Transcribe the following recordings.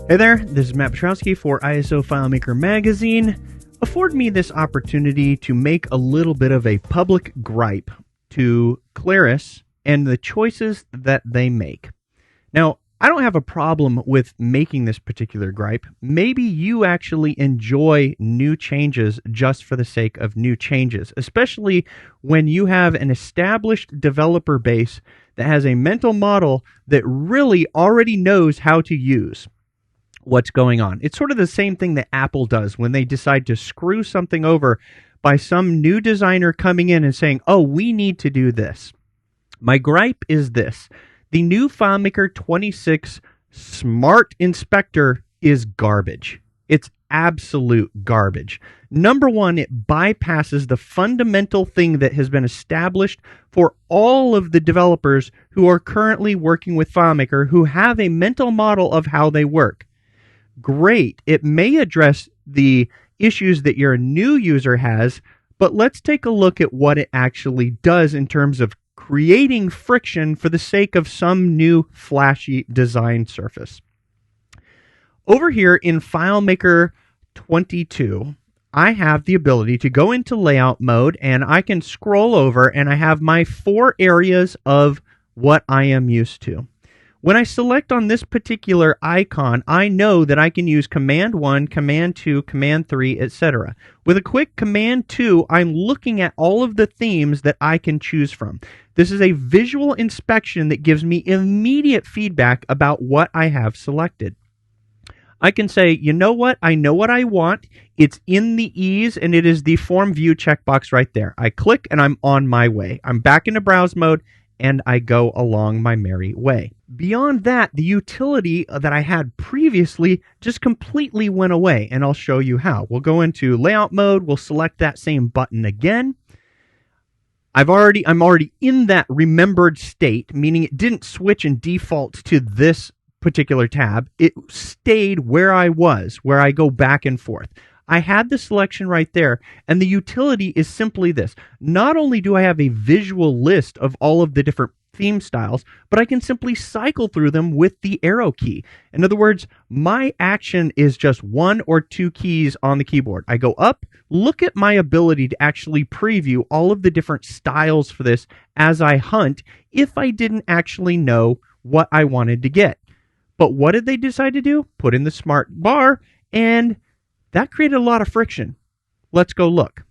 Hey there, this is Matt Petrowski for ISO FileMaker Magazine. Afford me this opportunity to make a little bit of a public gripe to Claris and the choices that they make. Now, I don't have a problem with making this particular gripe. Maybe you actually enjoy new changes just for the sake of new changes, especially when you have an established developer base that has a mental model that really already knows how to use what's going on. It's sort of the same thing that Apple does when they decide to screw something over by some new designer coming in and saying, oh, we need to do this. My gripe is this. The new FileMaker 26 Smart Inspector is garbage. It's absolute garbage. Number one, it bypasses the fundamental thing that has been established for all of the developers who are currently working with FileMaker who have a mental model of how they work. Great. It may address the issues that your new user has, but let's take a look at what it actually does in terms of creating friction for the sake of some new flashy design surface. Over here in FileMaker 22, I have the ability to go into layout mode and I can scroll over and I have my 4 areas of what I am used to. When I select on this particular icon, I know that I can use Command 1, Command 2, Command 3, etc. With a quick Command 2, I'm looking at all of the themes that I can choose from. This is a visual inspection that gives me immediate feedback about what I have selected. I can say, you know what? I know what I want. It's in the ease, and it is the Form View checkbox right there. I click, and I'm on my way. I'm back into browse mode, and I go along my merry way. Beyond that, the utility that I had previously just completely went away, and I'll show you how. We'll go into layout mode. We'll select that same button again. I'm already in that remembered state, meaning it didn't switch and default to this particular tab. It stayed where I was, where I go back and forth. I had the selection right there, and the utility is simply this. Not only do I have a visual list of all of the different theme styles, but I can simply cycle through them with the arrow key. In other words, my action is just 1 or 2 keys on the keyboard. I go up, look at my ability to actually preview all of the different styles for this as I hunt if I didn't actually know what I wanted to get. But what did they decide to do? Put in the smart bar, and that created a lot of friction. Let's go look.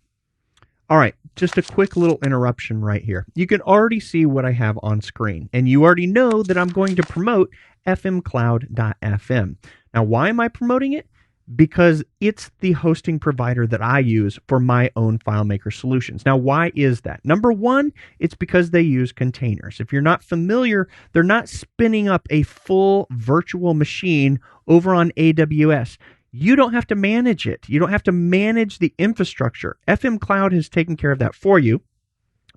All right, just a quick little interruption right here. You can already see what I have on screen, and you already know that I'm going to promote fmcloud.fm. Now, why am I promoting it? Because it's the hosting provider that I use for my own FileMaker solutions. Now, why is that? Number one, it's because they use containers. If you're not familiar, they're not spinning up a full virtual machine over on AWS. You don't have to manage it. You don't have to manage the infrastructure. FM Cloud has taken care of that for you.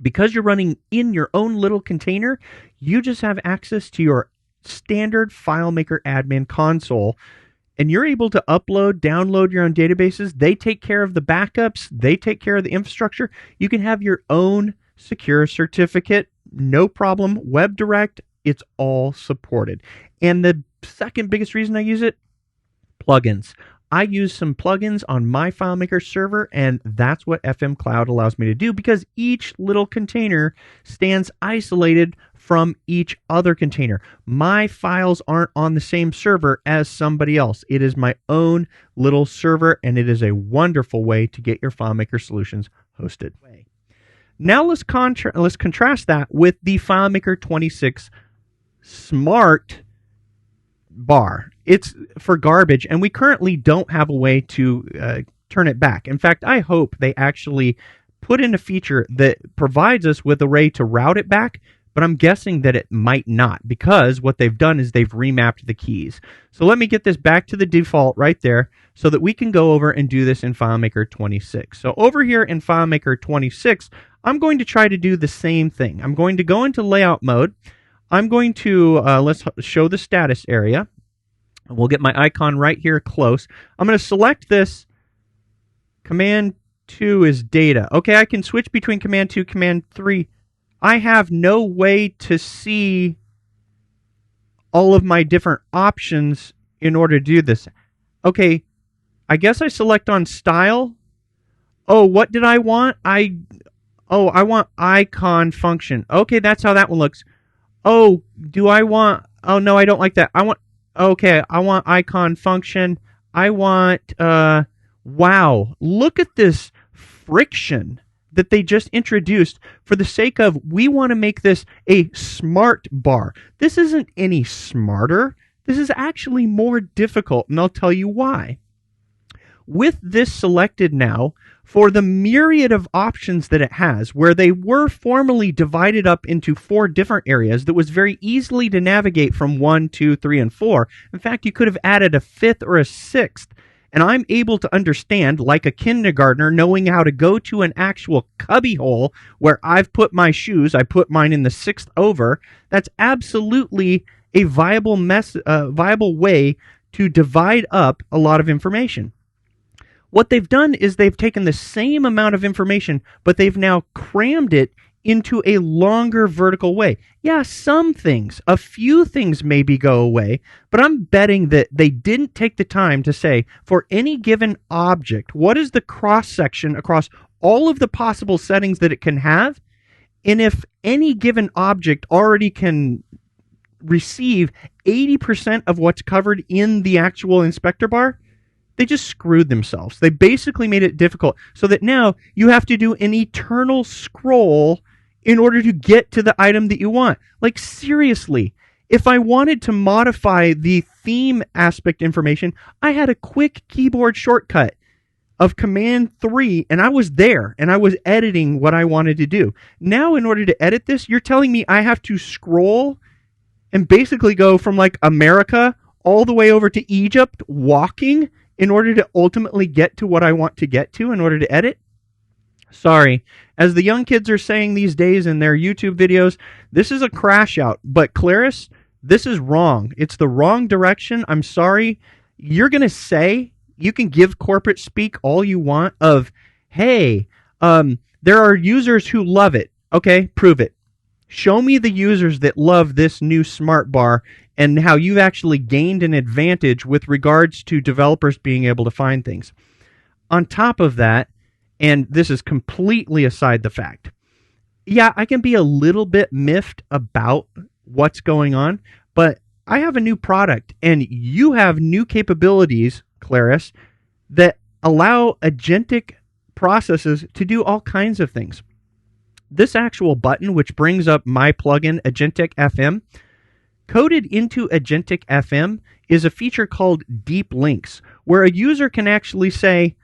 Because you're running in your own little container, you just have access to your standard FileMaker admin console, and you're able to upload, download your own databases. They take care of the backups. They take care of the infrastructure. You can have your own secure certificate, no problem. WebDirect, it's all supported. And the second biggest reason I use it, plugins. I use some plugins on my FileMaker server, and that's what FM Cloud allows me to do because each little container stands isolated from each other container. My files aren't on the same server as somebody else. It is my own little server, and it is a wonderful way to get your FileMaker solutions hosted. Now let's contrast that with the FileMaker 26 Smart bar. It's for garbage, and we currently don't have a way to turn it back. In fact, I hope they actually put in a feature that provides us with a way to route it back, but I'm guessing that it might not because what they've done is they've remapped the keys. So let me get this back to the default right there so that we can go over and do this in FileMaker 26. So over here in FileMaker 26, I'm going to try to do the same thing. I'm going to go into layout mode. I'm going to, let's show the status area. And we'll get my icon right here close. I'm going to select this. Command 2 is data. Okay, I can switch between Command 2, Command 3. I have no way to see all of my different options in order to do this. Okay, I guess I select on style. Oh, what did I want? I want icon function. Okay, that's how that one looks. Oh, do I want... Oh, no, I don't like that. I want icon function. I want... Wow, look at this friction that they just introduced for the sake of we want to make this a smart bar. This isn't any smarter. This is actually more difficult, and I'll tell you why. With this selected now, for the myriad of options that it has, where they were formerly divided up into 4 different areas that was very easily to navigate from 1, 2, 3, and 4. In fact, you could have added a 5th or a 6th, and I'm able to understand, like a kindergartner, knowing how to go to an actual cubby hole where I've put my shoes. I put mine in the 6th over. That's absolutely a viable way to divide up a lot of information. What they've done is they've taken the same amount of information, but they've now crammed it into a longer vertical way. Yeah, some things, a few things maybe go away, but I'm betting that they didn't take the time to say, for any given object, what is the cross-section across all of the possible settings that it can have? And if any given object already can receive 80% of what's covered in the actual inspector bar, they just screwed themselves. They basically made it difficult so that now you have to do an eternal scroll in order to get to the item that you want. Like, seriously, if I wanted to modify the theme aspect information, I had a quick keyboard shortcut of Command 3, and I was there, and I was editing what I wanted to do. Now, in order to edit this, you're telling me I have to scroll and basically go from, like, America all the way over to Egypt walking in order to ultimately get to what I want to get to in order to edit? Sorry. As the young kids are saying these days in their YouTube videos, this is a crash out. But Claris, this is wrong. It's the wrong direction. I'm sorry. You're going to say, you can give corporate speak all you want of, hey, there are users who love it. Okay, prove it. Show me the users that love this new smart bar and how you've actually gained an advantage with regards to developers being able to find things. On top of that, and this is completely aside the fact, yeah, I can be a little bit miffed about what's going on, but I have a new product, and you have new capabilities, Claris, that allow agentic processes to do all kinds of things. This actual button, which brings up my plugin, Agentic FM, coded into Agentic FM is a feature called Deep Links, where a user can actually say,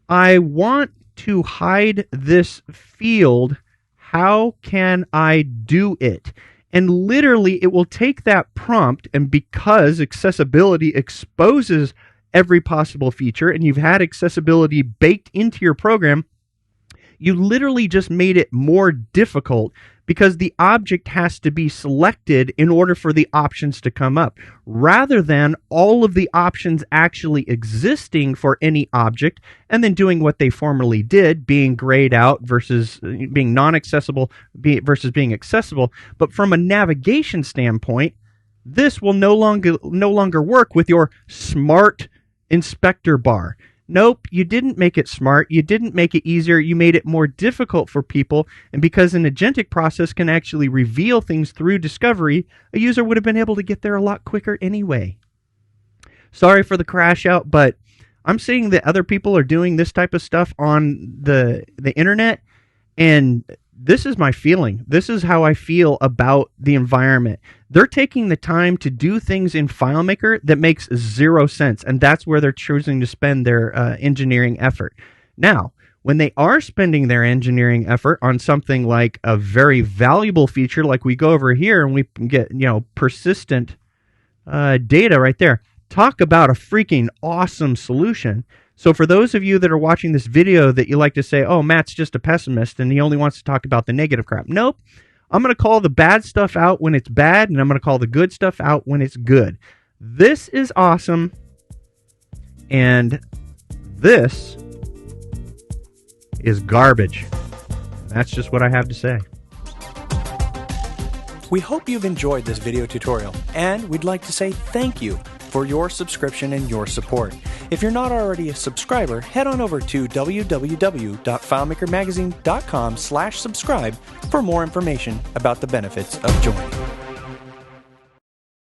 I want to hide this field. How can I do it? And literally, it will take that prompt, and because accessibility exposes every possible feature, and you've had accessibility baked into your program, you literally just made it more difficult because the object has to be selected in order for the options to come up, rather than all of the options actually existing for any object and then doing what they formerly did, being grayed out versus being non-accessible versus being accessible. But from a navigation standpoint, this will no longer work with your smart inspector bar. Nope, you didn't make it smart. You didn't make it easier. You made it more difficult for people. And because an agentic process can actually reveal things through discovery, a user would have been able to get there a lot quicker anyway. Sorry for the crash out, but I'm seeing that other people are doing this type of stuff on the internet, and this is my feeling. This is how I feel about the environment. They're taking the time to do things in FileMaker that makes zero sense, and that's where they're choosing to spend their engineering effort. Now, when they are spending their engineering effort on something like a very valuable feature, like we go over here and we get, persistent data right there, talk about a freaking awesome solution. So for those of you that are watching this video that you like to say, oh, Matt's just a pessimist and he only wants to talk about the negative crap. Nope. I'm going to call the bad stuff out when it's bad, and I'm going to call the good stuff out when it's good. This is awesome, and this is garbage. That's just what I have to say. We hope you've enjoyed this video tutorial, and we'd like to say thank you for your subscription and your support. If you're not already a subscriber, head on over to www.filemakermagazine.com/subscribe for more information about the benefits of joining.